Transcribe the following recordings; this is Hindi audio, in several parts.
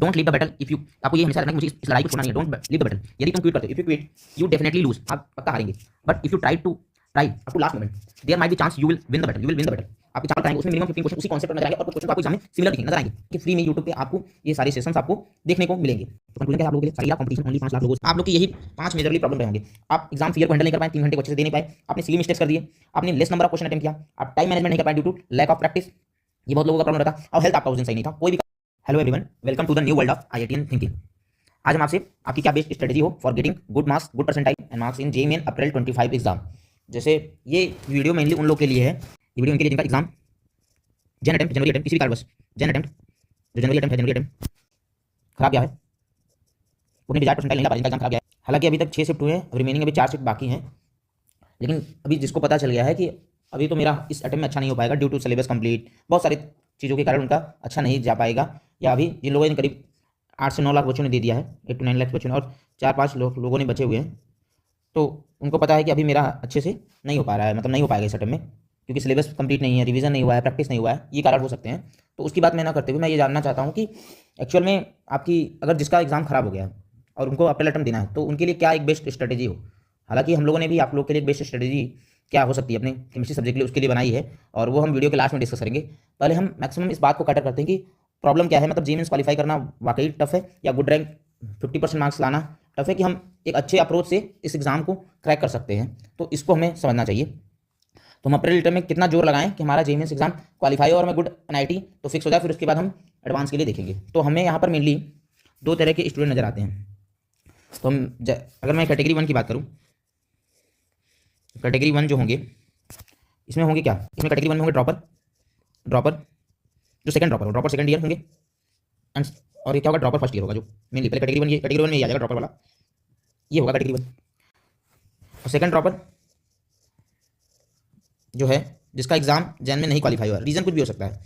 Don't leave the battle if you, आपको ये हमेशा रखना है कि मुझे इस लड़ाई को छोड़ना नहीं है, डोंट लीव द बैटल। यदि तुम क्विट करते हो, if you quit you definitely lose, आप पक्का हारेंगे। But if you try up to last moment, there might be chance you will win the battle, you will win the battle. आपके चार कराएंगे, उसमें मिनिमम 15 क्वेश्चन उसी कॉन्सेप्ट पर नजर आएंगे और कुछ क्वेश्चन आपको एग्जाम में सिमिलर दिखेंगे, नजर आएंगे कि फ्री में यूट्यूब पे आपको ये सारे सेशंस आपको देखने को मिलेंगे। तो कंक्लूजन क्या है आप लोगों के लिए? सारी कंपटीशन ओनली 5 लाख लोगों से, आप लोग की यही 5 मेजरली प्रॉब्लम रहेंगे। आप एग्जाम फियर को हैंडल नहीं कर पाए, 3 घंटे को अच्छे से दे नहीं पाए, आपने सिली मिस्टेक्स कर दिए, आपने less number of question attempt किया, आप टाइम मैनेजमेंट नहीं कर पाए due to lack of practice, ये बहुत लोगों का प्रॉब्लम रहता, और हेल्थ आपका उस दिन सही नहीं था, कोई भी। Hello everyone, welcome to the new world of IITian thinking. आज हम आपसे आपकी क्या बेस्ट स्ट्रेटजी हो for getting good marks, good percentile and marks in JEE Main April 25 exam. जैसे ये वीडियो मेनली उन लोग के लिए है, ये वीडियो उनके लिए जिनका एग्जाम जनवरी अटेम्प्ट किसी भी कारण बस जो जनवरी अटेम्प्ट खराब गया है, उन्हें डिजायर्ड परसेंटाइल नहीं ला पाया, जिनका एग्जाम खराब गया है। हालांकि अभी तक 6 शिफ्ट हुए हैं, रिमेनिंग अभी 4 शिफ्ट बाकी हैं, लेकिन अभी जिसको पता चल गया है कि अभी तो मेरा इस अटेम्प्ट में अच्छा नहीं हो पाएगा ड्यू टू सिलेबस कंप्लीट, बहुत सारी चीज़ों के कारण उनका अच्छा नहीं जा पाएगा, या अभी जिन लोगों ने करीब 8 से 9 लाख बच्चों ने दे दिया है, 8 to 9 लाख बच्चों ने, और 4-5 लोगों ने बचे हुए हैं, तो उनको पता है कि अभी मेरा अच्छे से नहीं हो पा रहा है, मतलब नहीं हो पाएगा इस अटेम्प्ट में, क्योंकि सिलेबस कंप्लीट नहीं है, रिवीजन नहीं हुआ है, प्रैक्टिस नहीं हुआ है, ये कारण हो सकते हैं। तो उसकी बात मैं ना करते हुए मैं ये जानना चाहता हूँ कि एक्चुअल में आपकी अगर जिसका एग्जाम खराब हो गया है और उनको अप्रैल अटेम्प्ट देना है, तो उनके लिए क्या एक बेस्ट स्ट्रेटेजी हो। हालांकि हम लोगों ने भी आप लोग के लिए एक बेस्ट स्ट्रेटेजी क्या हो सकती है अपने केमिस्ट्री सब्जेक्ट के लिए, उसके लिए बनाई है, और वो हम वीडियो के लास्ट में डिस्कस करेंगे। पहले हम मैक्सिमम इस बात को कैटर करते हैं कि प्रॉब्लम क्या है, मतलब जेईई मेंस क्वालिफाई करना वाकई टफ है, या गुड रैंक 50% मार्क्स लाना टफ है, कि हम एक अच्छे अप्रोच से इस एग्जाम को क्रैक कर सकते हैं। तो इसको हमें समझना चाहिए। तो हम अप्रैल रिटर्न में कितना जोर लगाएं कि हमारा जेईई मेंस एग्जाम क्वालिफाई हो और हमें गुड एनआईटी तो फिक्स हो जाए, फिर उसके बाद हम एडवांस के लिए देखेंगे। तो हमें यहाँ पर मेनली 2 तरह के स्टूडेंट नजर आते हैं। तो अगर मैं कैटेगरी 1 की बात करूँ, कैटेगरी 1 जो होंगे, इसमें होंगे क्या, इसमें कैटेगरी 1 में होंगे ड्रॉपर जो सेकंड ड्रॉपर हो, ड्रॉपर सेकंड ईयर होंगे, एंड और ये क्या होगा, ड्रॉपर फर्स्ट ईयर होगा। जो मेनली पहले कैटेगरी 1, ये कैटेगरी 1 में ये आ जाएगा ड्रॉपर वाला, ये होगा कैटेगरी 1। और सेकंड ड्रॉपर जो है जिसका एग्जाम जैन में नहीं क्वालिफाई हुआ, रीजन कुछ भी हो सकता है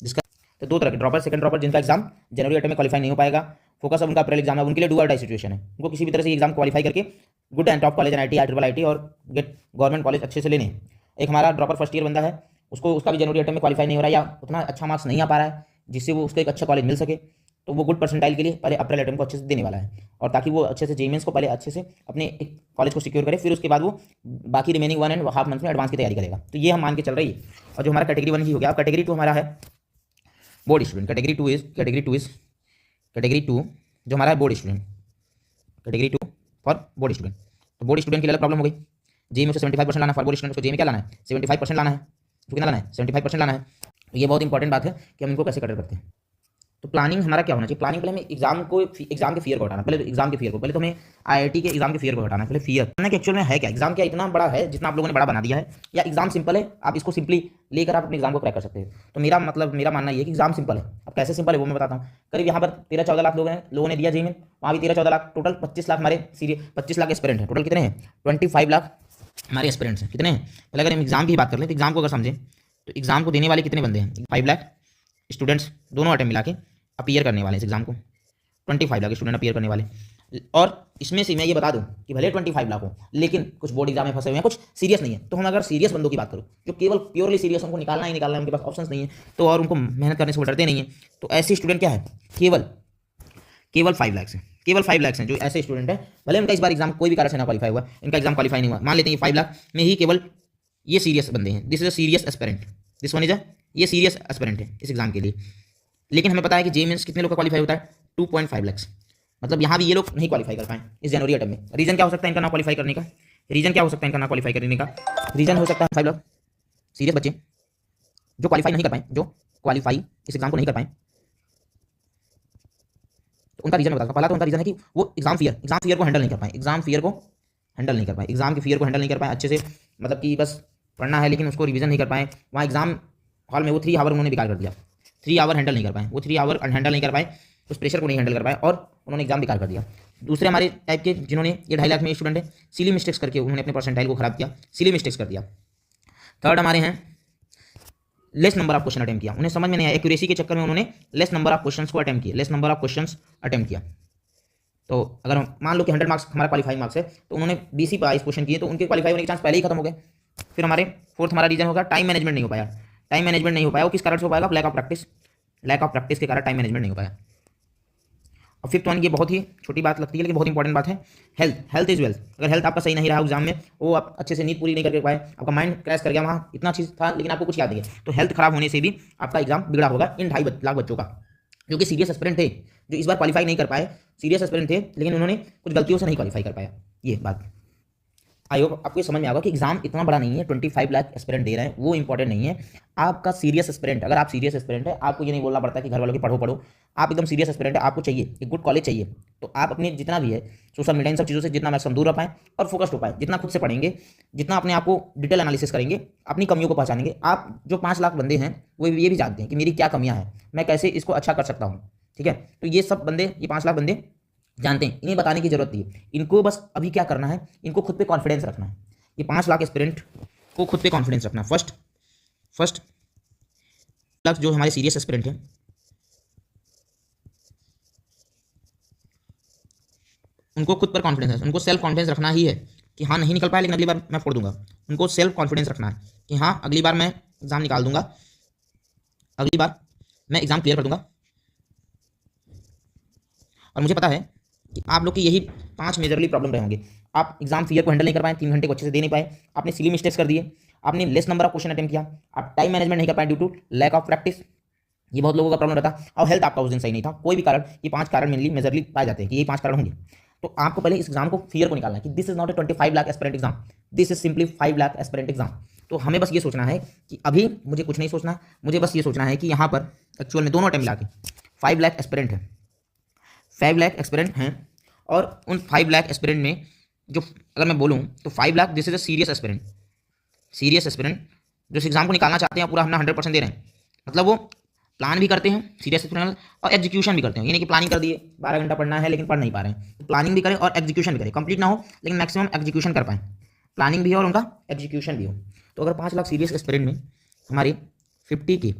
जिसका। तो 2 तरह के ड्रॉपर, सेकंड ड्रॉपर जिनका एग्जाम जनवरी अटेम्प्ट में क्वालिफाई नहीं हो पाएगा, फोकस अब उनका अप्रैल एग्जाम है, उनके लिए डू और डाई सिचुएशन है, उनको किसी भी तरह से एग्जाम क्वालिफाई करके good and top college NIT, IIIT और गेट गवर्नमेंट कॉलेज अच्छे से लेने। एक हमारा ड्रॉपर फर्स्ट ईयर बंदा है, उसका भी जनवरी अटेम्प्ट में क्वालिफाई नहीं हो रहा है, या उतना अच्छा मार्क्स नहीं आ पा रहा है जिससे वो उसको एक अच्छा कॉलेज मिल सके, तो वो गुड परसेंटाइल के लिए पहले अप्रैल अटेम्प्ट को अच्छे से देने वाला है, और ताकि वो अच्छे से जेईई मेंस को पहले अच्छे से अपने एक कॉलेज को सिक्योर करे, फिर उसके बाद वो बाकी रिमेनिंग 1.5 मंथ में एडवांस की तैयारी करेगा। तो ये हम मान के चल रही है। और जो हमारा कैटेगरी 1 ही हो गया। अब कैटेगरी 2 हमारा है बोर्ड स्टूडेंट। कैटेगरी टू जो हमारा है board student, category 2 for board student. तो बोर्ड स्टूडेंट की अलग प्रॉब्लम हो गई, जेईई में 75% लाना, फॉर बोर्ड स्टूडेंट को जेईई में क्या लाना है, 75% लाना है। तो कितना लाना है, 75% लाना है। तो ये बहुत इंपॉर्टेंट बात है कि हम इनको कैसे कटर करते हैं। तो प्लानिंग हमारा क्या होना चाहिए, प्लानिंग पहले हमें एग्जाम के फियर को हटाना, पहले एग्जाम के फियर को, पहले तो हमें आईआईटी के एग्जाम के फियर को हटाना है। पहले फियर कि एक्चुअल में है क्या, एग्जाम क्या इतना बड़ा है जितना आप लोगों ने बड़ा बना दिया है, या एग्जाम सिंपल है, आप इसको सिंपली लेकर आप अपने एग्जाम को क्रैक कर सकते हैं। तो मेरा मानना ये है कि एग्जाम सिंपल है। अब कैसे सिंपल है वो मैं बताता हूँ। करीब यहाँ पर 13-14 लाख लोगों ने दिया जेईई में, वहाँ भी 13-14 लाख, टोटल 25 लाख हमारे 25 लाख एस्पिरेंट है। टोटल कितने हैं, 25 लाख हमारे एस्पिरेंट्स हैं। कितने हैं, पहले अगर हम एग्जाम की बात कर लें, तो एग्जाम को अगर समझें तो एग्जाम को देने वाले कितने बंदे हैं, 5 लाख स्टूडेंट्स दोनों अटेम्प्ट मिला के अपीयर करने वाले इस एग्जाम को, 25 लाख स्टूडेंट अपीयर करने वाले। और इसमें से मैं ये बता दूं कि भले 25 लाख हो, लेकिन कुछ बोर्ड एग्जाम में फंसे हुए हैं, कुछ सीरियस नहीं है। तो हम अगर सीरियस बंदों की बात करूं, जो केवल प्योरली सीरियस, उनको निकालना ही निकालना है, उनके पास ऑप्शंस नहीं है, तो और उनको मेहनत करने से वो डरते नहीं है, तो ऐसे स्टूडेंट क्या है, केवल 5 लाख हैं, केवल 5 लाख हैं जो ऐसे स्टूडेंट है, भले उनका इस बार एग्जाम कोई भी कारण से ना क्वालिफाई हुआ, इनका एग्जाम क्वालिफाई नहीं हुआ, मान लेते हैं 5 लाख में ही केवल ये सीरियस बंदे हैं। This is a serious aspirant, this one is a, ये सीरियस एस्पिरेंट है इस एग्जाम के लिए। लेकिन हमें पता है कि जेईई मेंस कितने लोग का क्वालिफाई होता है, 2.5 लाख। मतलब यहाँ भी ये लोग नहीं क्वालिफाई कर पाए इस जनवरी अटेम्प्ट में। रीजन क्या हो सकता है इनका ना क्वालिफाई करने का, रीजन क्या हो सकता है इनका ना क्वालिफाई करने का, रीजन हो सकता है 5 लाख सीरियस बच्चे जो क्वालिफाई नहीं कर पाए, जो क्वालिफाई इस एग्जाम को नहीं कर पाए। तो उनका रीजन बताता हूँ। पहला तो उनका रीजन है कि वो एग्जाम फियर को हैंडल नहीं कर पाए, एग्जाम के फियर को हैंडल नहीं कर पाए अच्छे से, मतलब कि बस पढ़ना है लेकिन उसको रिविजन नहीं कर पाए। वहाँ एग्जाम हॉल में वो 3 आवर उन्होंने बेकार कर दिया, 3 आवर हैंडल नहीं कर पाए, वो 3 आवर हैंडल नहीं कर पाए, उस प्रेशर को नहीं हैंडल कर पाए और उन्होंने एग्जाम बेकार कर दिया। दूसरे हमारे टाइप के जिन्होंने, ये 2.5 लाख में स्टूडेंट है, सिली मिस्टेक्स करके उन्होंने अपने परसेंटाइल को खराब किया, सिली मिस्टेक्स कर दिया। थर्ड हमारे हैं less number of question attempt किया, उन्हें समझ में नहीं आया, एक्यूरेसी के चक्कर में उन्होंने लेस नंबर ऑफ क्वेश्चन को अटेम्प्ट किया, less number of question attempt किया। तो अगर मान लो कि 100 मार्क्स हमारा क्वालिफाइंग मार्क्स है, तो उन्होंने 20 ही 22 क्वेश्चन किए, तो उनके क्वालिफाई होने के चांस पहले ही खत्म हो गए। फिर हमारे फोर्थ हमारा रीजन होगा टाइम मैनेजमेंट नहीं हो पाया। टाइम मैनेजमेंट नहीं हो पाया वो किस कारण से हो पाएगा, लैक ऑफ प्रैक्टिस के कारण टाइम मैनेजमेंट नहीं हो पाया। और फिफ्थ वन, ये बहुत ही छोटी बात लगती है लेकिन बहुत इंपॉर्टेंट बात है, हेल्थ। Health is wealth. अगर हेल्थ आपका सही नहीं रहा एग्जाम में, वो आप अच्छे से नींद पूरी नहीं करके पाए, आपका माइंड क्रैश कर गया, वहाँ इतना चीज़ था लेकिन आपको कुछ याद नहीं है, तो हेल्थ खराब होने से भी आपका एग्जाम बिगड़ा होगा इन 2.5 लाख बच्चों का, जो कि सीरियस एस्पिरेंट थे, जो इस बार क्वालिफाई नहीं कर पाए। सीरियस एस्पिरेंट थे लेकिन उन्होंने कुछ गलतियों से नहीं क्वालिफाई कर पाया। ये बात आई होप आपको समझ में आएगा कि एग्जाम इतना बड़ा नहीं है, 25 लाख एस्पिरेंट दे रहे हैं, वो इंपॉर्टेंट नहीं है। आपका सीरियस एस्पिरेंट, अगर आप सीरियस एस्पिरेंट है, आपको ये नहीं बोलना पड़ता कि घर वालों की पढ़ो पढ़ो, आप एकदम सीरियस एस्पिरेंट है, आपको चाहिए एक गुड कॉलेज चाहिए, तो आप अपने जितना भी है सोशल मीडिया इन सब चीज़ों से जितना मैक्सिमम दूर रह पाएँ और फोकस्ड हो पाए, जितना खुद से पढ़ेंगे, जितना अपने आप को डिटेल एनालिसिस करेंगे, अपनी कमियों को पहचानेंगे। आप जो 5 लाख बंदे हैं वो ये भी जानते हैं कि मेरी क्या कमियाँ हैं, मैं कैसे इसको अच्छा कर सकता हूँ, ठीक है। तो ये सब बंदे, ये 5 लाख बंदे जानते हैं, इन्हें बताने की जरूरत नहीं है। इनको बस अभी क्या करना है, इनको खुद पे कॉन्फिडेंस रखना है। ये 5 लाख एस्पिरेंट को खुद पे कॉन्फिडेंस रखना। फर्स्ट लाख जो हमारे सीरियस एस्पिरेंट हैं, उनको खुद पर कॉन्फिडेंस है, उनको सेल्फ कॉन्फिडेंस रखना ही है कि हाँ नहीं निकल पाया लेकिन अगली बार मैं फोड़ दूंगा। उनको सेल्फ कॉन्फिडेंस रखना है कि हाँ अगली बार मैं एग्जाम निकाल दूंगा, अगली बार मैं एग्जाम क्लियर कर दूंगा। और मुझे पता है कि आप लोग की यही 5 मेजरली प्रॉब्लम रहे होंगे। आप एग्जाम फियर को हैंडल नहीं कर पाए, 3 घंटे को अच्छे से दे नहीं पाए, आपने सिली मिस्टेक्स कर दिए, आपने less number of question attempt किया, आप टाइम मैनेजमेंट नहीं कर पाए due to lack of practice. ये बहुत लोगों का प्रॉब्लम रहता है। और हेल्थ आपका उस दिन सही नहीं था, कोई भी कारण, ये 5 कारण मेनली मेजरली पाए जाते हैं कि ये 5 कारण होंगे। तो आपको पहले इस एग्जाम को फियर को निकालना है कि this is not a 25 lakh aspirant exam, this is simply 5 lakh aspirant exam. तो हमें बस ये सोचना है कि अभी मुझे कुछ नहीं सोचना, मुझे बस ये सोचना है कि यहाँ पर एक्चुअल में दोनों टाइम मिला के 5 लाख एस्पिरेंट है, 5 लाख एस्पिरेंट हैं। और उन 5 लाख एस्पिरेंट में जो, अगर मैं बोलूँ तो 5 lakh this is a serious aspirant, serious aspirant जो इस एग्जाम को निकालना चाहते हैं, पूरा अपना 100% दे रहे हैं। मतलब वो प्लान भी करते हैं सीरियस एस्पिरेंट और एग्जीक्यूशन भी करते हैं। यानी कि प्लानिंग कर दिए, 12 घंटा पढ़ना है लेकिन पढ़ नहीं पा रहे हैं, तो प्लानिंग भी करें और एग्जीक्यूशन भी करें, कंप्लीट ना हो लेकिन मैक्सिमम एग्जीक्यूशन कर पाएँ, प्लानिंग भी हो और उनका एग्जीक्यूशन भी हो। तो अगर 5 लाख सीरियस एस्पिरेंट में हमारे 50 के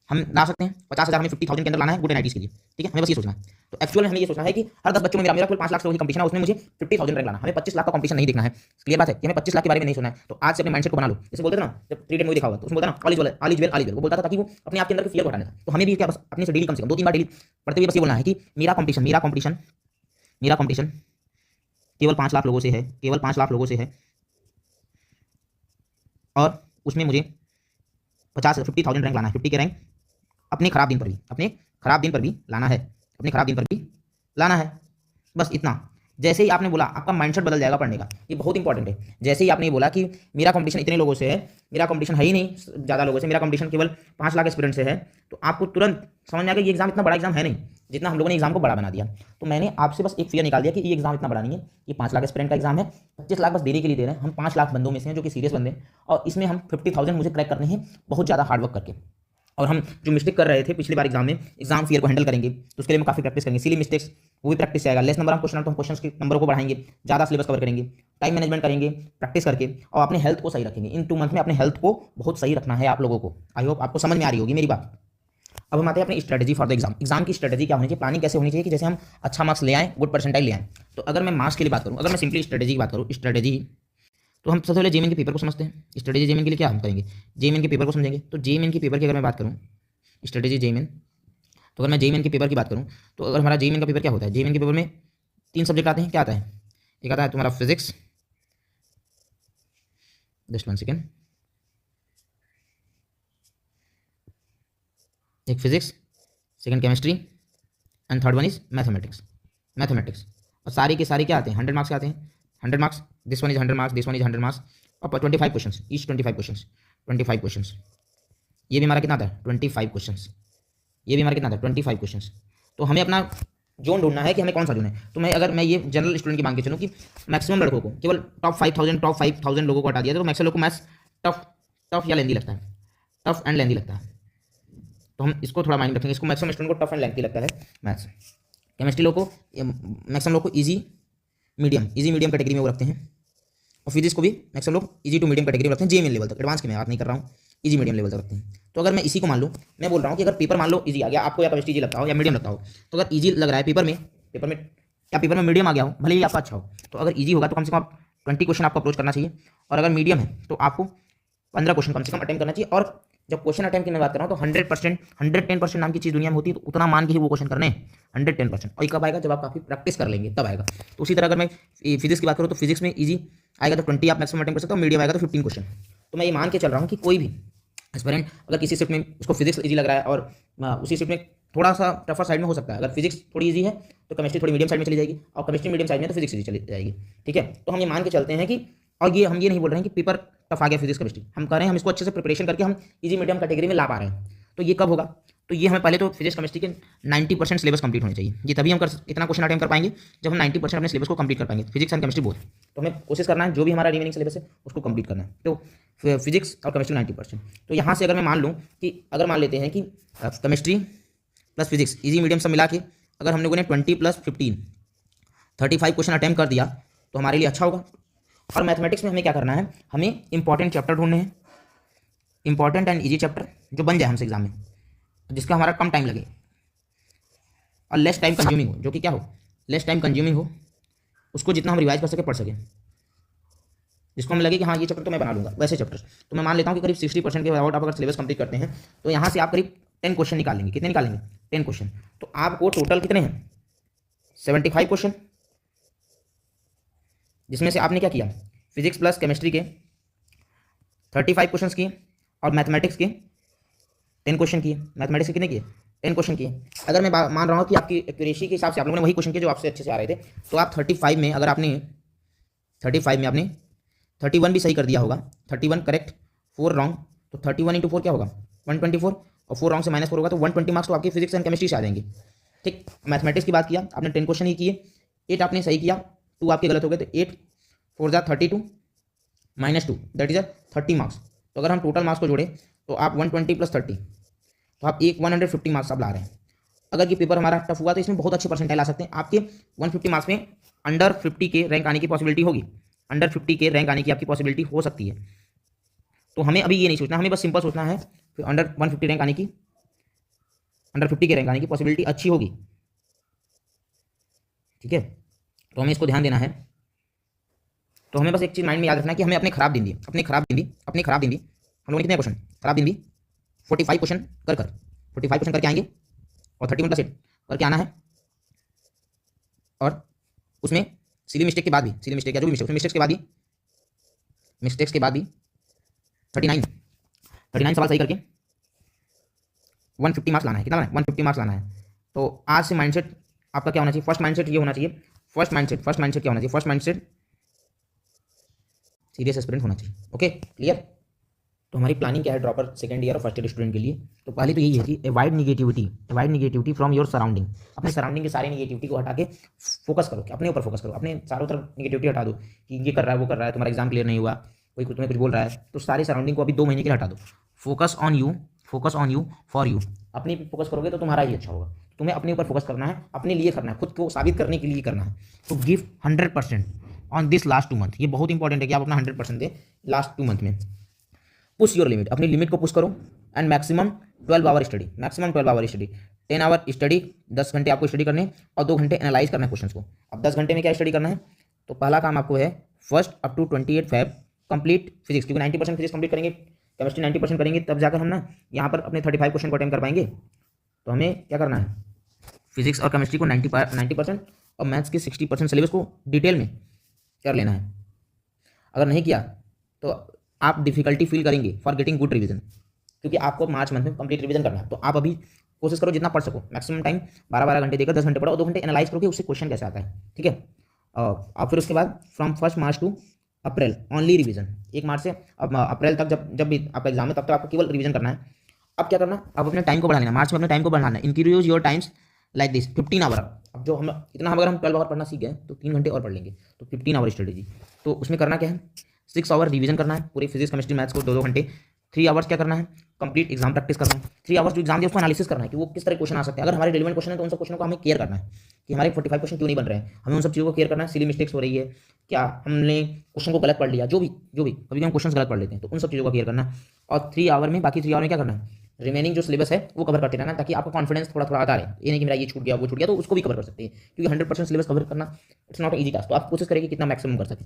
हम ला सकते हैं, 50,000 हमें 50,000 के अंदर लाना है गुड एनालिटिक्स के लिए, ठीक है। हमें बस ये सोचना है। तो एक्चुअल में हमें ये सोचना है कि हर 10 बच्चों में मेरा कुल 5 लाख की कंपटीशन है, उसमें मुझे 50,000 रैंक लाना, हमें 25 लाख का कंपटीशन नहीं देखना है। क्लियर बात है कि हमें 25 लाख के बारे में नहीं सोचना है। तो आज से अपने माइंडसेट को बना लो। जैसे बोलते थे ना, जब 3 मूवी देखा हुआ तो उसमें बोलता ना all is well, all is well, all is well, वो बोलता था ताकि वो अपने आप के अंदर फियर को हटाना था। तो हमें भी क्या, बस अपने से डेली कम से कम 2-3 बार डेली पढ़ते हुए बस ये बोलना है कि मेरा कंपटीशन केवल 5 लाख लोगों से है, केवल 5 लाख लोगों से है, और उसमें मुझे 50,000 रैंक लाना है, 50 के रैंक अपने खराब दिन पर भी, अपने खराब दिन पर भी लाना है, अपने खराब दिन पर भी लाना है। बस इतना। जैसे ही आपने बोला, आपका माइंडसेट बदल जाएगा पढ़ने का, ये बहुत इंपॉर्टेंट है। जैसे ही आपने ये बोला कि मेरा कंपटीशन इतने लोगों से है, मेरा कंपटीशन है ही नहीं ज़्यादा लोगों से, मेरा कंपटीशन केवल 5 लाख एस्पिरेंट से है, तो आपको तुरंत समझ में आएगा ये एग्जाम इतना बड़ा एग्जाम है नहीं, जितना हम लोगों ने एग्जाम को बड़ा बना दिया। तो मैंने आपसे बस एक फियर निकाल दिया कि ये एग्जाम इतना बड़ा नहीं है, ये 5 लाख एस्पिरेंट का एग्जाम है, 25 लाख बस देने के लिए दे रहे हैं। हम 5 लाख बंदों में से हैं जो कि सीरियस बंदे हैं, और इसमें हम 50,000 मुझे क्रैक करने हैं बहुत ज़्यादा हार्डवर्क करके। और हम जो मिस्टेक कर रहे थे पिछली बार एग्जाम में, एग्जाम फियर को हैंडल करेंगे, तो उसके लिए हम काफ़ी प्रैक्टिस करेंगे। सिली मिस्टेक्स वो भी प्रैक्टिस आएगा, लेस नंबर ऑफ क्वेश्चन तो हम क्वेश्चन के नंबरों को बढ़ाएंगे, ज़्यादा सिलेबस कवर करेंगे, टाइम मैनेजमेंट करेंगे प्रैक्टिस करके, और अपने हेल्थ को सही रखेंगे। इन 2 मंथ में अपने हेल्थ को बहुत सही रखना है आप लोगों को। आई होप आपको समझ में आ रही होगी मेरी बात। अब हम आते हैं अपनी strategy for the exam. Exam की स्ट्रेटजी क्या होनी चाहिए, प्लानिंग कैसे होनी चाहिए कि जैसे हम अच्छा मार्क्स ले आएँ, गुड परसेंटाइल ले आएँ। तो अगर मैं मार्क्स के लिए बात करूँ, अगर मैं सिंपली स्ट्रेटजी की बात करूँ, स्ट्रेटजी तो हम सबसे पहले जेईई के पेपर को समझते हैं। स्ट्रेटजी जेईई के लिए क्या हम करेंगे, जेईई के पेपर को समझेंगे। तो जेईई के पेपर की अगर मैं बात करूँ, स्ट्रेटजी जेईई, तो अगर मैं जेईई के पेपर की बात करूँ, तो अगर हमारा जेईई का पेपर क्या होता है, जेईई के पेपर में 3 सब्जेक्ट आते हैं। क्या आता है, एक आता है तुम्हारा फिजिक्स, जस्ट 1 सेकेंड, एक physics, second chemistry, and third one is mathematics. और सारी के सारी क्या आते हैं, 100 मार्क्स के आते हैं, 100 marks, this one is 100 marks, this one is 100 marks, और 25 क्वेश्चन, ईच 25 क्वेश्चन। ये भी हमारा कितना आता है, 25 क्वेश्चन। ये भी हमारा कितना आता है, 25 क्वेश्चन। तो हमें अपना जोन ढूंढना है कि हमें कौन सा जोन है। तो मैं अगर मैं ये जनरल स्टूडेंट की मांग के चलूँ कि मैक्सिमम लड़कों को, केवल टॉप 5,000 लोगों को हटा दिया, तो मैक्सिमम लोग को मैथ्स टफ या लेंदी लगता है, टफ एंड लेंदी लगता है। तो हम इसको थोड़ा माइंड रखेंगे, इसको मैक्सिमम स्टूडेंट को टफ एंड लेंथी लगता है मैथ्स। केमिस्ट्री लोग को, मैक्सिमम लोग को ईजी मीडियम कैटेगरी में वो रखते हैं, और फिजिक्स को भी मैक्सिमम लोग ईजी टू मीडियम कैटेगरी में रखते हैं, जेईई लेवल तक, एडवांस की मैं बात नहीं कर रहा हूँ, ईजी मीडियम लेवल तक रखते हैं। तो अगर मैं इसी को मान लूँ, मैं बोल रहा हूँ कि अगर पेपर मान लो ईजी आ गया आपको, या केमिस्ट्री ईजी लगता हो या मीडियम लगता हो, तो अगर ईजी लग रहा है पेपर में या पेपर में मीडियम आ गया हो, भले ही आपका अच्छा हो, तो अगर ईजी होगा तो कम से कम 20 क्वेश्चन आपको अप्रोच करना चाहिए, और अगर मीडियम है तो आपको 15 क्वेश्चन कम से कम अटेम्प्ट करना चाहिए। और जब क्वेश्चन अटेम्प्ट की मैं बात कर रहा हूँ तो 100%, 110% नाम की चीज़ दुनिया में होती है, तो उतना मान के ही वो क्वेश्चन करने हैं 110%। और ये कब आएगा? जब आप काफ़ी प्रैक्टिस कर लेंगे तब आएगा। तो उसी तरह अगर मैं फिजिक्स की बात करूँ तो फिजिक्स में ईजी आएगा तो 20 आप मैक्सिमम अटेम्प्ट कर सकते हो, मीडियम आएगा तो 15 क्वेश्चन। तो मैं ये मान के चल रहा हूँ कि कोई भी एस्पिरेंट अगर किसी शिफ्ट में उसको फिजिक्स ईजी लग रहा है और उसी शिफ्ट में थोड़ा सा टफर साइड में हो सकता है, अगर फिजिक्स थोड़ी ईजी है तो केमिस्ट्री थोड़ी मीडियम साइड में चली जाएगी, और केमिस्ट्री मीडियम साइड में तो फिजिक्स ईजी चली जाएगी। ठीक है, तो हम ये मान के चलते हैं कि, और ये हम ये नहीं बोल रहे हैं कि पेपर टफ आ गया फिजिक्स केमिस्ट्री, हम कह रहे हैं हम इसको अच्छे से प्रिपरेशन करके हम ईजी मीडियम कैटेगरी में ला पा रहे हैं। तो ये कब होगा? तो ये हमें पहले तो फिजिक्स केमिस्ट्री के 90% सिलेबस कंप्लीट होने चाहिए। ये तभी हम इतना क्वेश्चन अटेम्प्ट कर पाएंगे जब हम 90% अपने सिलेबस को कंप्लीट कर पाएंगे, फिजिक्स एंड केमिस्ट्री बोथ। तो हमें कोशिश करना है जो भी हमारा रिमेनिंग सिलेबस है उसको कंप्लीट करना है। तो फिजिक्स और केमिस्ट्री 90%। तो यहाँ से अगर मैं मान लूँ कि अगर मान लेते हैं कि chemistry plus physics easy medium सब मिला के अगर हम लोगों ने 20 + 15 35 क्वेश्चन अटेम्प्ट कर दिया तो हमारे लिए अच्छा होगा। और मैथमेटिक्स में हमें क्या करना है? हमें इंपॉर्टेंट चैप्टर ढूंढने हैं, इंपॉर्टेंट एंड ईजी चैप्टर जो बन जाए हमसे एग्जाम में, जिसका हमारा कम टाइम लगे और लेस टाइम कंज्यूमिंग हो, जो कि क्या हो? लेस टाइम कंज्यूमिंग हो, उसको जितना हम रिवाइज कर सके पढ़ सकें, जिसको हमें लगे कि हाँ ये चैप्टर तो मैं बना लूँगा, वैसे चैप्टर। तो मैं मान लेता हूँ कि करीब 60% के अबाउट आप अगर सिलेबस कंप्लीट करते हैं तो यहाँ से आप करीब 10 क्वेश्चन निकालेंगे। कितने निकालेंगे? 10 क्वेश्चन। तो आपको टोटल कितने हैं? 75 क्वेश्चन, जिसमें से आपने क्या किया? फिजिक्स प्लस केमिस्ट्री के 35 क्वेश्चन किए और मैथमेटिक्स के 10 क्वेश्चन किए। मैथमेटिक्स के कितने किए? 10 क्वेश्चन किए। अगर मैं मान रहा हूँ कि आपकी एक्यूरेसी के हिसाब से आप लोगों ने वही क्वेश्चन किए जो आपसे अच्छे से आ रहे थे, तो आप 35 में अगर आपने 35 में आपने 31 भी सही कर दिया होगा, 31 करेक्ट, 4 रॉन्ग, तो 31 × 4 क्या होगा? 124, और 4 रॉन्ग से -4 होगा तो 120 मार्क्स तो आपके फिजिक्स एंड केमिस्ट्री से आ जाएंगे। ठीक, मैथमेटिक्स की बात किया आपने 10 क्वेश्चन ही किए, 8 आपने सही किया, 2 आपके गलत हो गए, तो 8 4 × 32 -2 दैट इज 30 मार्क्स। तो अगर हम टोटल मार्क्स को जोड़ें तो आप 120 + 30, तो आप 150 मार्क्स आप ला रहे हैं। अगर ये पेपर हमारा टफ हुआ तो इसमें बहुत अच्छे परसेंटाइल आ सकते हैं। आपके 150 मार्क्स में अंडर 50 के रैंक आने की पॉसिबिलिटी होगी, अंडर 50 के रैंक आने की आपकी पॉसिबिलिटी हो सकती है। तो हमें अभी ये नहीं सोचना, हमें बस सिंपल सोचना है अंडर 150 रैंक आने की, अंडर 50 के रैंक आने की पॉसिबिलिटी अच्छी होगी। ठीक है, तो हमें इसको ध्यान देना है। तो हमें बस एक चीज़ माइंड में याद रखना है कि हमें अपने खराब दिन दी हम लोगों ने कितने क्वेश्चन खराब दिन दी? 45 क्वेश्चन कर 45 क्वेश्चन करके आएंगे और 31 + 8 करके आना है। और उसमें सिली मिस्टेक के बाद भी, सिली मिस्टेक या जो भी मिस्टेक, मिस्टेक्स के बाद भी 39 सवाल सही करके 150 मार्क्स लाना है। कितना लाना है? 150 मार्क्स लाना है। तो आज से माइंडसेट आपका क्या होना चाहिए? फर्स्ट माइंडसेट ये होना चाहिए, फर्स्ट माइंडसेट क्या होना चाहिए? फर्स्ट माइंडसेट सीरियस एस्पिरेंट होना चाहिए। Okay, clear? तो हमारी प्लानिंग क्या है ड्रॉपर सेकंड ईयर और फर्स्ट ईयर स्टूडेंट के लिए? तो पहले तो यही है कि avoid negativity from your surrounding. अपने सराउंडिंग के सारे निगेटिविटी को हटा के फोकस करो, कि अपने ऊपर फोकस करो, अपने चारों तरफ निगेटिविटी हटा दो कि ये कर रहा है, वो कर रहा है, तुम्हारा एग्जाम क्लियर नहीं हुआ, कोई तुम्हें कुछ बोल रहा है, तो सारी सराउंडिंग को अभी 2 महीने के लिए हटा दो। Focus on you for you. अपने पे फोकस करोगे तो तुम्हारा ही अच्छा होगा। तुम्हें अपने ऊपर फोकस करना है, अपने लिए करना है, खुद को साबित करने के लिए करना है। तो give 100% on this last 2 month. ये बहुत इंपॉर्टेंट है कि आप अपना 100% दें लास्ट 2 मंथ में। पुश योर लिमिट, अपनी लिमिट को पुश करो। And maximum 12 hour study, 10 hour study, 10 घंटे आपको स्टडी करने और 2 घंटे एनालाइज करना है क्वेश्चन को। अब 10 घंटे में क्या स्टडी करना है? तो पहला काम आपको है first up to 28 Feb complete physics, क्योंकि 90% फिजिक्स कंप्लीट करेंगे, केमिस्ट्री 90% करेंगे, तब जाकर हम ना यहाँ पर अपने 35 क्वेश्चन को अटेम्प्ट कर पाएंगे। तो हमें क्या करना है? फिजिक्स और केमिस्ट्री को 90% और मैथ्स के 60% सिलेबस को डिटेल में कर लेना है। अगर नहीं किया तो आप डिफिकल्टी फील करेंगे फॉर गेटिंग गुड रिवीजन, क्योंकि आपको मार्च मंथ में कंप्लीट रिवीजन करना है। तो आप अभी कोशिश करो जितना पढ़ सको, मैक्सिमम टाइम 12 घंटे देकर 10 घंटे पढ़ो और 2 घंटे एनालाइज करो कि उससे क्वेश्चन कैसे आता है। ठीक है, और फिर उसके बाद from 1 March to April only revision. 1 मार्च से अब अप्रैल तक जब भी आपका एग्जाम है तब तक आपको केवल रिवीजन करना है। अब क्या करना? अब अपने टाइम को बढ़ा लेना, मार्च में अपने टाइम को बढ़ाना है। Increase your times like this 15 hour. अब जो हम इतना अगर हम 12 आवर पढ़ना सीख गए तो 3 घंटे और पढ़ लेंगे, तो 15 आवर स्ट्रेटेजी। तो उसमें करना क्या है? 6 आवर रिवीजन करना है पूरी फिजिक्स केमिस्ट्री मैथ्स को 2-2 घंटे। 3 आवर्स क्या करना है? कंप्लीट एग्जाम प्रैक्टिस करना है। 3 आवर्स जो एग्जाम दिया उसको एनालिसिस करना है कि वो किस तरह क्वेश्चन आ सकते हैं। अगर हमारे रिलेवेंट क्वेश्चन है तो उन सब क्वेश्चनों को हमें केयर करना है कि हमारे 45 क्वेश्चन क्यों नहीं बन रहे हैं, हमें उन सब चीज़ों को केयर करना है। सिली मिस्टेक्स हो रही है क्या, हमने क्वेश्चन को गलत पढ़ लिया, जो भी कभी हम क्वेश्चन गलत पढ़ लेते हैं, तो उन सब चीज़ों का केयर करना है। और 3 आवर में, बाकी 3 आवर में क्या करना है? रिमेनिंग जो सिलेबस है वो कवर करते रहना, ताकि आपका कॉन्फिडेंस थोड़ा आता रहे। ये नहीं कि मेरा ये छूट गया वो छूट गया, तो उसको भी कवर कर सकते हैं, क्योंकि 100% सिलेबस कवर करना इट्स नॉट ईजी टास्क। तो आप कोशिश करेंगे कितना मैक्सिमम कर सकें।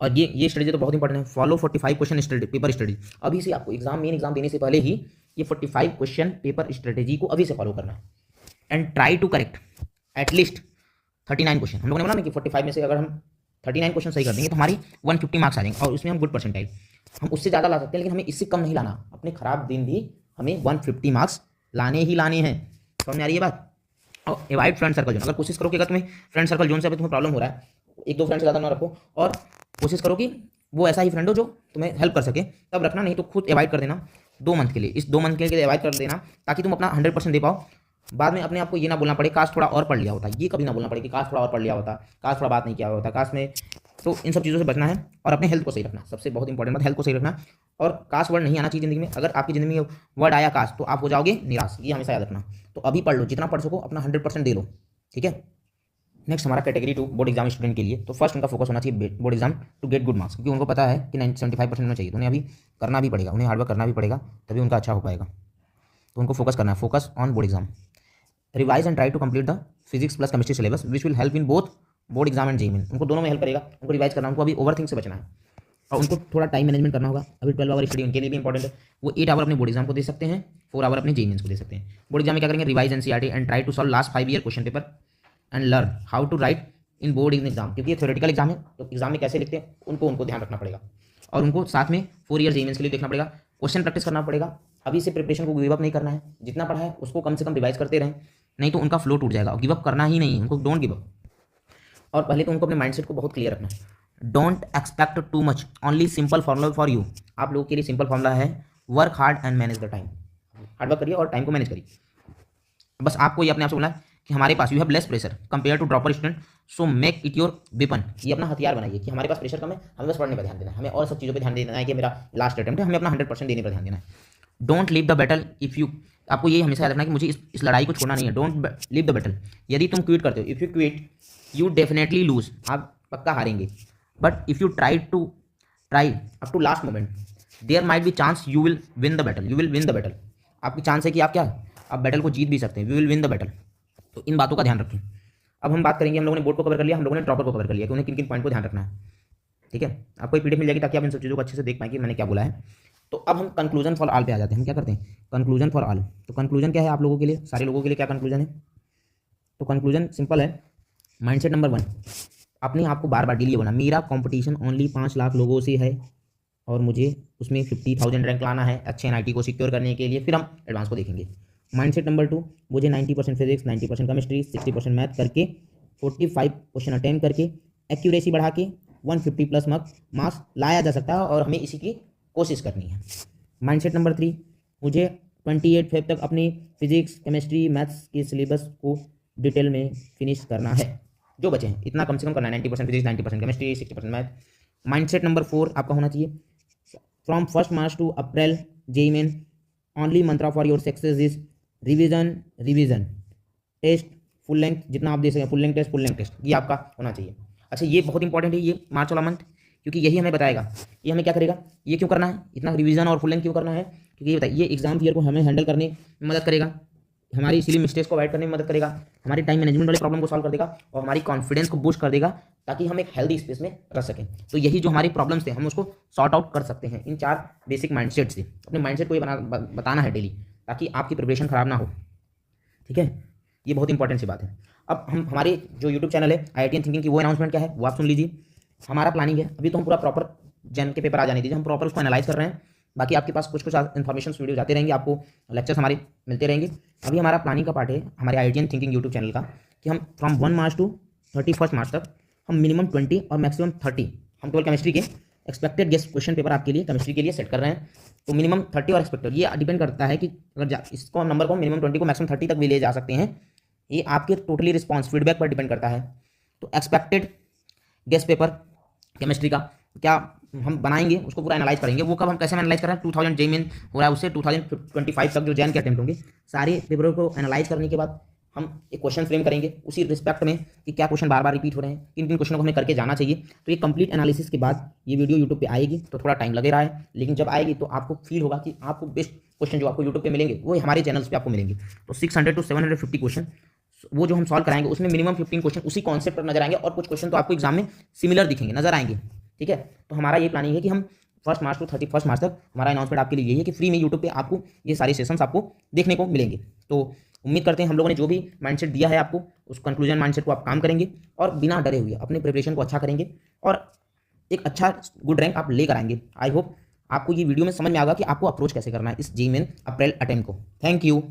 और ये स्ट्रेटेजी तो बहुत इंपॉर्टेंट है। Follow 45 question study paper study. अभी से आपको मेन एग्जाम देने से पहले ही ये 45 क्वेश्चन पेपर स्ट्रेटेजी को अभी से फॉलो करना है। And try to correct at least 39 question. हम लोगों ने बोला ना कि 45 में से अगर हम 39 क्वेश्चन सही कर देंगे तो हमारी 150 मार्क्स आ जाएंगे और उसमें हम गुड परसेंटाइल। हम उससे ज़्यादा ला सकते हैं, लेकिन हमें इससे कम नहीं लाना। अपने खराब दिन भी हमें 150 मार्क्स लाने ही लाने हैं। समझ में आ रही है बात? और एवॉइड फ्रेंड सर्कल जोन। अगर कोशिश करो कि अगर तुम्हें फ्रेंड सर्कल जोन से अभी तुम्हें प्रॉब्लम हो रहा है, 1-2 फ्रेंड से ज़्यादा ना रखो और कोशिश करो कि वो ऐसा ही फ्रेंड हो जो तुम्हें हेल्प कर सके, तब रखना। नहीं तो खुद एवॉइड कर देना 2 मंथ के लिए। इस 2 मंथ के लिए एवॉइड कर देना ताकि तुम अपना 100% दे पाओ। बाद में अपने आप को ये ना बोलना पड़े काश थोड़ा और पढ़ लिया होता। ये कभी ना बोलना पड़े कि काश थोड़ा और पढ़ लिया होता, काश थोड़ा बात नहीं किया होता, काश में। तो इन सब चीज़ों से बचना है और अपने हेल्थ को सही रखना। सबसे बहुत इंपॉर्टेंट बात हेल्थ को सही रखना। और काश वर्ड नहीं आना चाहिए ज़िंदगी में। अगर आपकी ज़िंदगी में वर्ड आया काश तो आप हो जाओगे निराश। ये हमेशा याद रखना। तो अभी पढ़ लो, जितना पढ़ सको अपना 100% दे लो, ठीक है। नेक्स्ट हमारा कैटेगरी 2 बोर्ड एग्जाम स्टूडेंट के लिए। तो फर्स्ट उनका फोकस होना चाहिए board exam to get good marks, क्योंकि उनको पता है कि 75% होना चाहिए। तो उन्हें अभी करना भी पड़ेगा, उन्हें हार्डवर्क करना भी पड़ेगा, तभी उनका अच्छा हो पाएगा। तो उनको फोकस करना है, focus on board exam. Revise and try to complete the physics plus chemistry syllabus which will help in both board exam and JEE. उनको दोनों में हेल्प करेगा। उनको रिवाइज करना, उनको अभी ओवरथिंक से बचना है और उनको थोड़ा टाइम मैनेजमेंट करना होगा। अभी 12 आवर स्टडी उनके लिए भी इंपॉर्टेंट है। वो 8 आवर अपने बोर्ड एग्जाम को दे सकते हैं, 4 आवर अपने जेईई को दे सकते हैं। बोर्ड एग्जाम में क्या करेंगे? Revise NCERT and try to solve last 5 year question paper and learn how to write in board exam, क्योंकि ये थ्योरेटिकल एग्जाम है। तो एग्जाम में कैसे लिखते हैं उनको ध्यान रखना पड़ेगा। और उनको साथ में 4 ईयर जेईई के लिए देखना पड़ेगा, क्वेश्चन प्रैक्टिस करना पड़ेगा। अभी से प्रिपरेशन को गिव अप नहीं करना है। जितना पढ़ा है उसको कम से कम रिवाइज करते रहें, नहीं तो उनका फ्लो टूट जाएगा। गिव अप करना ही नहीं है उनको, डोंट गिव अप। और पहले तो उनको अपने माइंडसेट को बहुत क्लियर रखना है। Don't expect too much, only simple formula for you. आप लोगों के लिए सिंपल फॉर्मूला है, work hard and manage the time. Hard work करिए और टाइम को मैनेज करिए। बस आपको ये अपने आप से बोलना है कि हमारे पास you have less pressure compare to dropper student, so make it your weapon. ये अपना हथियार बनाइए कि हमारे पास प्रेशर कम है, हमें बस पढ़ने पर ध्यान देना है, हमें और सब चीज़ों पर ध्यान देना है कि मेरा लास्ट अटेम्प्ट है, हमें अपना 100% देने पर ध्यान देना है। Don't leave the battle if you, आपको ये हमेशा याद रखना है कि मुझे इस लड़ाई को छोड़ना नहीं है। Don't leave the battle. यदि तुम क्विट करते हो, if you quit you definitely lose, आप पक्का हारेंगे। But if you try up to last moment there might be chance you will win the battle, you will win the battle. आपकी चांस है कि आप आप बैटल को जीत भी सकते हैं, we will win the battle. तो इन बातों का ध्यान रखें। अब हम बात करेंगे, हम लोगों ने बोर्ड को कवर कर लिया, हम लोगों ने ड्रॉपर को कवर कर लिया कि उन्हें किन किन पॉइंट को ध्यान रखना है, ठीक है। आपको एक पीडीएफ मिल जाएगी ताकि आप इन सब चीज़ों को अच्छे से देख पाएं कि मैंने क्या बोला है। तो अब हम कंक्लूजन फॉर ऑल पे आ जाते हैं। हम क्या करते हैं? Conclusion for all. तो कंक्लूजन क्या है आप लोगों के लिए, सारे लोगों के लिए क्या कंक्लूजन है? तो कंक्लूजन सिंपल है। माइंडसेट नंबर 1, अपने आप को बार बार डेली बोलना, मेरा कंपटीशन ओनली 5 लाख लोगों से है और मुझे उसमें 50,000 रैंक लाना है अच्छे एनआईटी को सिक्योर करने के लिए, फिर हम एडवांस को देखेंगे। माइंडसेट नंबर 2, मुझे 90% फिजिक्स, 90% केमिस्ट्री, 60% मैथ करके 45 क्वेश्चन अटेम्प्ट करके एक्यूरेसी बढ़ा के 150 प्लस मार्क्स लाया जा सकता है और हमें इसी की कोशिश करनी है। माइंडसेट नंबर 3, मुझे 28 फेब तक अपनी फिजिक्स, केमिस्ट्री, मैथ्स के सिलेबस को डिटेल में फिनिश करना है। जो बचे हैं इतना कम से कम करना है, 90% physics, 90% chemistry, 60% math. Mindset number 4 आपका होना चाहिए, from 1 March to April JEE main only mantra for your success is revision test full length, जितना आप दे सकें, फुल लेंथ टेस्ट, ये आपका होना चाहिए। अच्छा, ये बहुत इंपॉर्टेंट है ये मार्च वाला मंथ, क्योंकि यही हमें बताएगा ये हमें क्या करेगा, ये क्यों करना है, इतना रिवीजन और फुल लेंथ क्यों करना है, क्योंकि ये बताइए ये एग्जाम ईयर को हमें हैंडल करने में मदद करेगा, हमारी इसीलिए मिस्टेक्स को अवॉइड करने में मदद करेगा, हमारी टाइम मैनेजमेंट वाले प्रॉब्लम को सॉल्व कर देगा और हमारी कॉन्फिडेंस को बूस्ट कर देगा ताकि हम एक हेल्दी स्पेस में रह सकें। तो यही जो हमारी प्रॉब्लम्स थे हम उसको सॉर्ट आउट कर सकते हैं इन 4 बेसिक माइंडसेट से। अपने माइंडसेट को ये बताना है डेली ताकि आपकी प्रिपरेशन खराब ना हो, ठीक है। ये बहुत इंपॉर्टेंट सी बात है। अब हम हमारे जो यूट्यूब चैनल है IITian थिंकिंग की, वो अनाउंसमेंट क्या है वो आप सुन लीजिए। हमारा प्लानिंग है, अभी तो हम पूरा प्रॉपर जैन के पेपर आ जाने दीजिए, हम प्रॉपर उसको एनालाइज कर रहे हैं। बाकी आपके पास कुछ इन्फॉर्मेशन वीडियो जाते रहेंगे, आपको लेक्चर्स हमारे मिलते रहेंगे। अभी हमारा प्लानिंग का पार्ट है हमारे IITian थिंकिंग यूट्यूब चैनल का कि हम फ्रॉम 1 मार्च टू 31 मार्च तक हम मिनिमम 20 और मैक्सिमम 30 हम केवल केमिस्ट्री के एक्सपेक्टेड गेस्ट क्वेश्चन पेपर आपके लिए केमिस्ट्री के लिए सेट कर रहे हैं। तो मिनिमम 30 और एक्सपेक्टेड, ये डिपेंड करता है कि अगर इसको नंबर को मिनिमम 20 को मैक्सिमम 30 तक भी ले जा सकते हैं। ये आपके टोटली रिस्पॉन्स फीडबैक पर डिपेंड करता है। तो एक्सपेक्टेड गेस्ट पेपर केमिस्ट्री का क्या हम बनाएंगे, उसको पूरा एनालाइज करेंगे। वो कब हम कैसे एनालाइज कर रहे हैं, 2000 जेईई मेन हो रहा है उससे 2025 तक जो जैन के अटेम्प्ट होंगे, सारे पेपरों को एनालाइज करने के बाद हम एक क्वेश्चन फ्रेम करेंगे उसी रिस्पेक्ट में कि क्या क्वेश्चन बार बार रिपीट हो रहे हैं, किन किन क्वेश्चनों को हमें करके जाना चाहिए। तो ये कंप्लीट एनालिसिस के बाद ये वीडियो यूट्यूब पे आएगी, तो थोड़ा टाइम लगे रहा है, लेकिन जब आएगी तो आपको फील होगा कि आपको बेस्ट क्वेश्चन जो आपको यूट्यूब पे मिलेंगे वो हमारे चैनल्स पे आपको मिलेंगे। तो 600 to 750 क्वेश्चन वो जो हम सॉल्व कराएंगे उसमें मिनिमम 15 क्वेश्चन उसी कॉन्सेप्ट पर नजर आएंगे और कुछ क्वेश्चन तो आपको एग्जाम में सिमिलर दिखेंगे, नजर आएंगे, ठीक है। तो हमारा ये प्लानिंग है कि हम 1 मार्च टू 31 मार्च तक हमारा अनाउंसमेंट आपके लिए यही है कि फ्री में यूट्यूब पे आपको ये सारे सेशंस आपको देखने को मिलेंगे। तो उम्मीद करते हैं हम लोगों ने जो भी माइंडसेट दिया है आपको, उस कंक्लूजन माइंडसेट को आप काम करेंगे और बिना डरे हुए अपने प्रिपरेशन को अच्छा करेंगे और एक अच्छा गुड रैंक आप लेकर आएंगे। आई होप आपको ये वीडियो में समझ में आएगा कि आपको अप्रोच कैसे करना है इस जेईई मेन अप्रैल अटेम्प्ट को। Thank you.